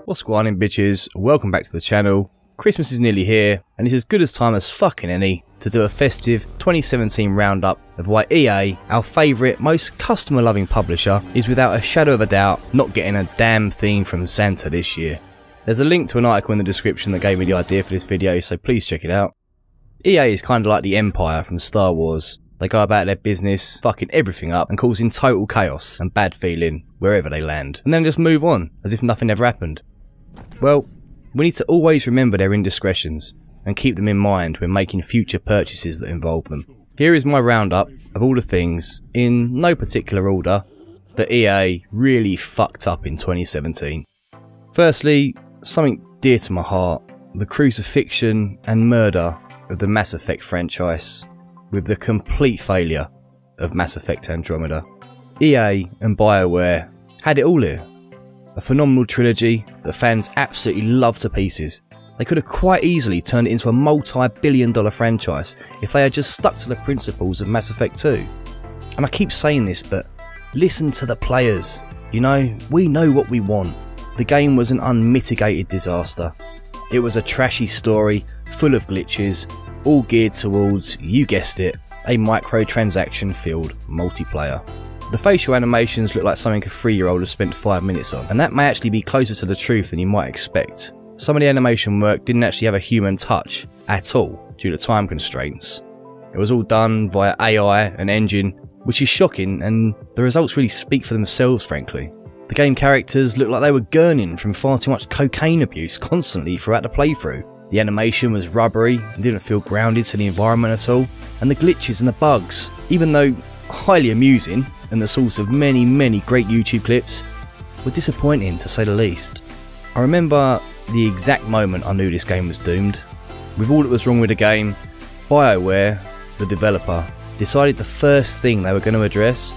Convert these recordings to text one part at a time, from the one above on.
What's going on, bitches? Welcome back to the channel. Christmas is nearly here, and it's as good a time as fucking any to do a festive 2017 roundup of why EA, our favourite, most customer loving publisher, is without a shadow of a doubt not getting a damn theme from Santa this year. There's a link to an article in the description that gave me the idea for this video, so please check it out. EA is kind of like the Empire from Star Wars. They go about their business, fucking everything up and causing total chaos and bad feeling wherever they land, and then just move on as if nothing ever happened. Well, we need to always remember their indiscretions and keep them in mind when making future purchases that involve them. Here is my roundup of all the things, in no particular order, that EA really fucked up in 2017. Firstly, something dear to my heart, the crucifixion and murder of the Mass Effect franchise, with the complete failure of Mass Effect Andromeda. EA and BioWare had it all here. A phenomenal trilogy that fans absolutely love to pieces. They could have quite easily turned it into a multi-billion-dollar franchise if they had just stuck to the principles of Mass Effect 2. And I keep saying this, but listen to the players. You know, we know what we want. The game was an unmitigated disaster. It was a trashy story, full of glitches, all geared towards, you guessed it, a microtransaction filled multiplayer. The facial animations look like something a 3-year-old has spent 5 minutes on, and that may actually be closer to the truth than you might expect. Some of the animation work didn't actually have a human touch at all due to time constraints. It was all done via AI and engine, which is shocking, and the results really speak for themselves, frankly. The game characters looked like they were gurning from far too much cocaine abuse constantly throughout the playthrough. The animation was rubbery and didn't feel grounded to the environment at all, and the glitches and the bugs, even though highly amusing and the source of many great YouTube clips, were disappointing to say the least. I remember the exact moment I knew this game was doomed. With all that was wrong with the game, BioWare, the developer, decided the first thing they were going to address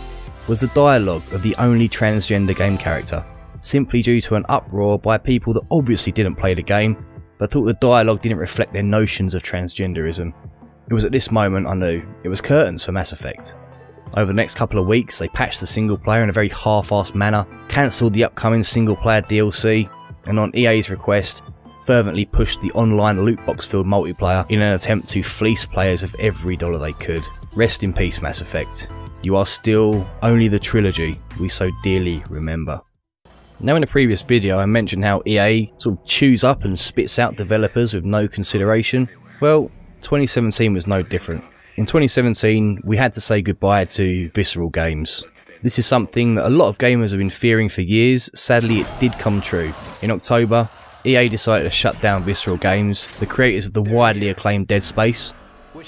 was the dialogue of the only transgender game character, simply due to an uproar by people that obviously didn't play the game, but thought the dialogue didn't reflect their notions of transgenderism. It was at this moment I knew it was curtains for Mass Effect. Over the next couple of weeks, they patched the single player in a very half-assed manner, cancelled the upcoming single player DLC, and on EA's request, fervently pushed the online loot box filled multiplayer in an attempt to fleece players of every dollar they could. Rest in peace, Mass Effect. You are still only the trilogy we so dearly remember. Now, in the previous video I mentioned how EA sort of chews up and spits out developers with no consideration. Well, 2017 was no different. In 2017, we had to say goodbye to Visceral Games. This is something that a lot of gamers have been fearing for years. Sadly, it did come true. In October, EA decided to shut down Visceral Games, the creators of the widely acclaimed Dead Space.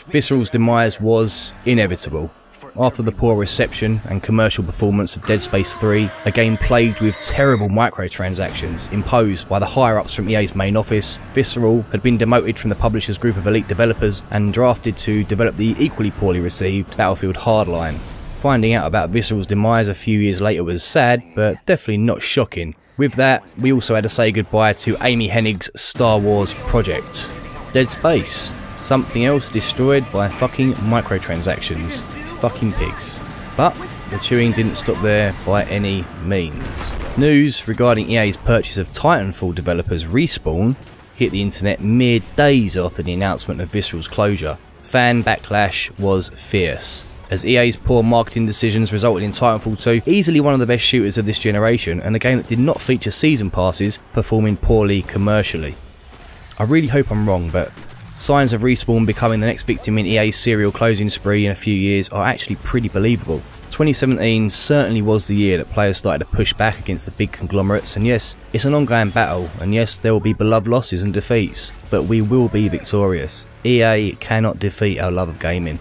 Visceral's demise was inevitable. After the poor reception and commercial performance of Dead Space 3, a game plagued with terrible microtransactions imposed by the higher-ups from EA's main office, Visceral had been demoted from the publisher's group of elite developers and drafted to develop the equally poorly received Battlefield Hardline. Finding out about Visceral's demise a few years later was sad, but definitely not shocking. With that, we also had to say goodbye to Amy Hennig's Star Wars project. Dead Space. Something else destroyed by fucking microtransactions. It's fucking pigs. But the chewing didn't stop there by any means. News regarding EA's purchase of Titanfall developers Respawn hit the internet mere days after the announcement of Visceral's closure. Fan backlash was fierce, as EA's poor marketing decisions resulted in Titanfall 2, easily one of the best shooters of this generation, and a game that did not feature season passes, performing poorly commercially. I really hope I'm wrong, but signs of Respawn becoming the next victim in EA's serial closing spree in a few years are actually pretty believable. 2017 certainly was the year that players started to push back against the big conglomerates, and yes, it's an ongoing battle, and yes, there will be beloved losses and defeats, but we will be victorious. EA cannot defeat our love of gaming.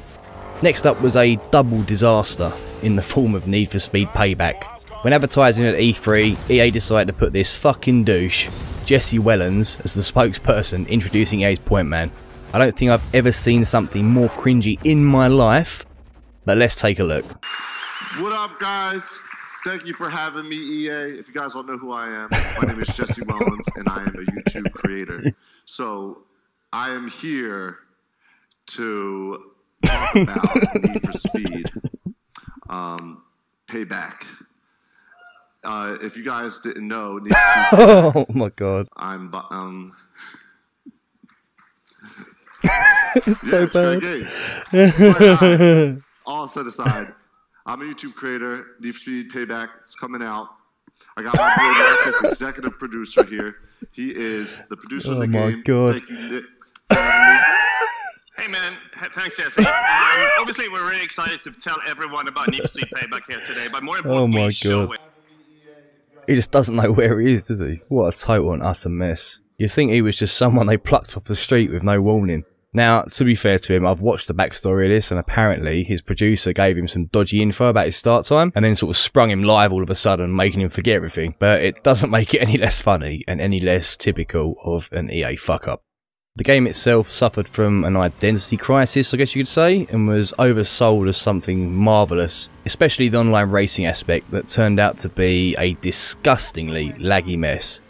Next up was a double disaster in the form of Need for Speed Payback. When advertising at E3, EA decided to put this fucking douche, Jesse Wellens, as the spokesperson introducing EA's point man. I don't think I've ever seen something more cringy in my life, but let's take a look. What up, guys? Thank you for having me, EA. If you guys don't know who I am, my name is Jesse Wellens, and I am a YouTube creator. So I am here to talk about Need for Speed Payback. If you guys didn't know, oh my god. I'm It's so bad. But, all set aside, I'm a YouTube creator. Need for Speed Payback. It's coming out. I got my boy Marcus, executive producer here. He is the producer of the game. Oh my god. Thank you, Hey man, thanks Jesse. Obviously we're really excited to tell everyone about Need for Speed Payback here today, but more importantly, oh my god. He just doesn't know where he is, does he? What a total and utter mess. You'd think he was just someone they plucked off the street with no warning. Now, to be fair to him, I've watched the backstory of this, and apparently his producer gave him some dodgy info about his start time, and then sort of sprung him live all of a sudden, making him forget everything. But it doesn't make it any less funny, and any less typical of an EA fuck-up. The game itself suffered from an identity crisis, I guess you could say, and was oversold as something marvellous, especially the online racing aspect that turned out to be a disgustingly laggy mess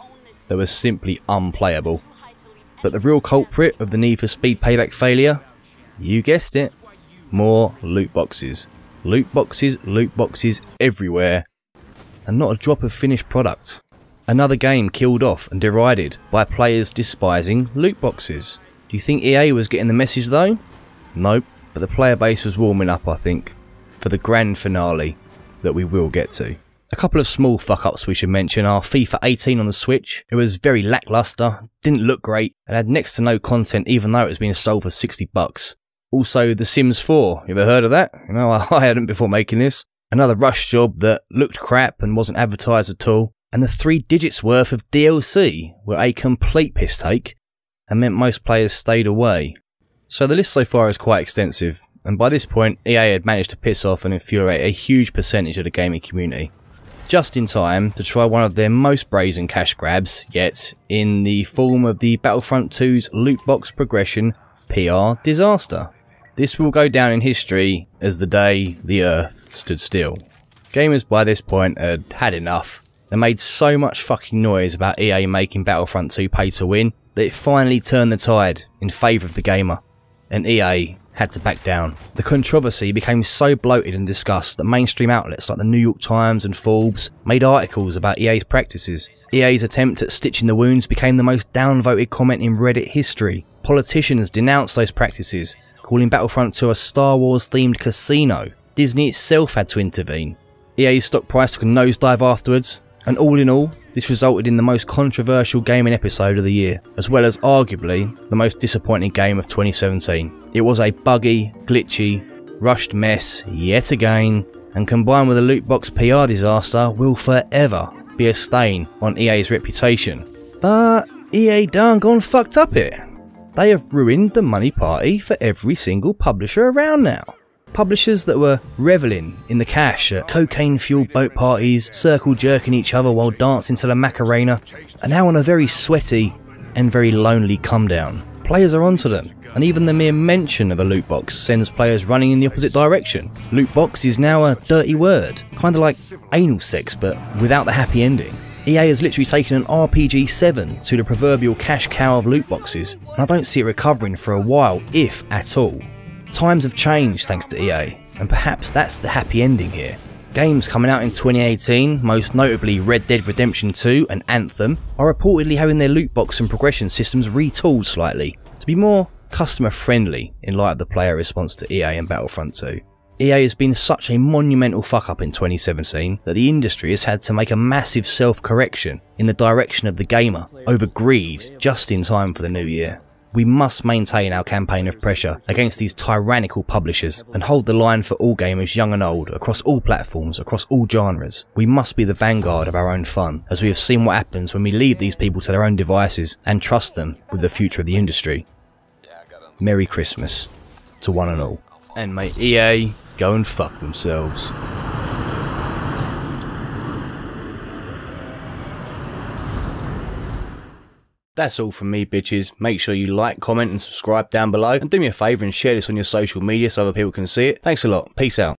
that was simply unplayable. But the real culprit of the Need for Speed Payback failure? You guessed it. More loot boxes. Loot boxes everywhere. And not a drop of finished product. Another game killed off and derided by players despising loot boxes. Do you think EA was getting the message though? Nope, but the player base was warming up, I think, for the grand finale that we will get to. A couple of small fuck-ups we should mention are FIFA 18 on the Switch. It was very lackluster, didn't look great, and had next to no content even though it was being sold for $60. Also, The Sims 4, you ever heard of that? You know, I hadn't before making this. Another rush job that looked crap and wasn't advertised at all. And the 3 digits worth of DLC were a complete piss take and meant most players stayed away. So the list so far is quite extensive, and by this point EA had managed to piss off and infuriate a huge percentage of the gaming community. Just in time to try one of their most brazen cash grabs yet, in the form of the Battlefront 2's loot box progression PR disaster. This will go down in history as the day the earth stood still. Gamers by this point had had enough. They made so much fucking noise about EA making Battlefront 2 pay to win that it finally turned the tide in favour of the gamer, and EA had to back down. The controversy became so bloated and discussed that mainstream outlets like the New York Times and Forbes made articles about EA's practices. EA's attempt at stitching the wounds became the most downvoted comment in Reddit history. Politicians denounced those practices, calling Battlefront 2 a Star Wars themed casino. Disney itself had to intervene. EA's stock price took a nosedive afterwards, and all in all, this resulted in the most controversial gaming episode of the year, as well as arguably the most disappointing game of 2017. It was a buggy, glitchy, rushed mess yet again, and combined with a loot box PR disaster will forever be a stain on EA's reputation. But EA done gone fucked up it. They have ruined the money party for every single publisher around now. Publishers that were revelling in the cash at cocaine-fueled boat parties, circle-jerking each other while dancing to the Macarena, are now on a very sweaty and very lonely come-down. Players are onto them, and even the mere mention of a loot box sends players running in the opposite direction. Loot box is now a dirty word, kinda like anal sex but without the happy ending. EA has literally taken an RPG 7 to the proverbial cash cow of loot boxes, and I don't see it recovering for a while, if at all. Times have changed thanks to EA, and perhaps that's the happy ending here. Games coming out in 2018, most notably Red Dead Redemption 2 and Anthem, are reportedly having their loot box and progression systems retooled slightly, to be more customer friendly in light of the player response to EA and Battlefront 2. EA has been such a monumental fuck up in 2017 that the industry has had to make a massive self-correction in the direction of the gamer over greed just in time for the new year. We must maintain our campaign of pressure against these tyrannical publishers and hold the line for all gamers young and old, across all platforms, across all genres. We must be the vanguard of our own fun, as we have seen what happens when we leave these people to their own devices and trust them with the future of the industry. Merry Christmas to one and all. And may EA go and fuck themselves. That's all from me, bitches. Make sure you like, comment and subscribe down below, and do me a favour and share this on your social media so other people can see it. Thanks a lot. Peace out.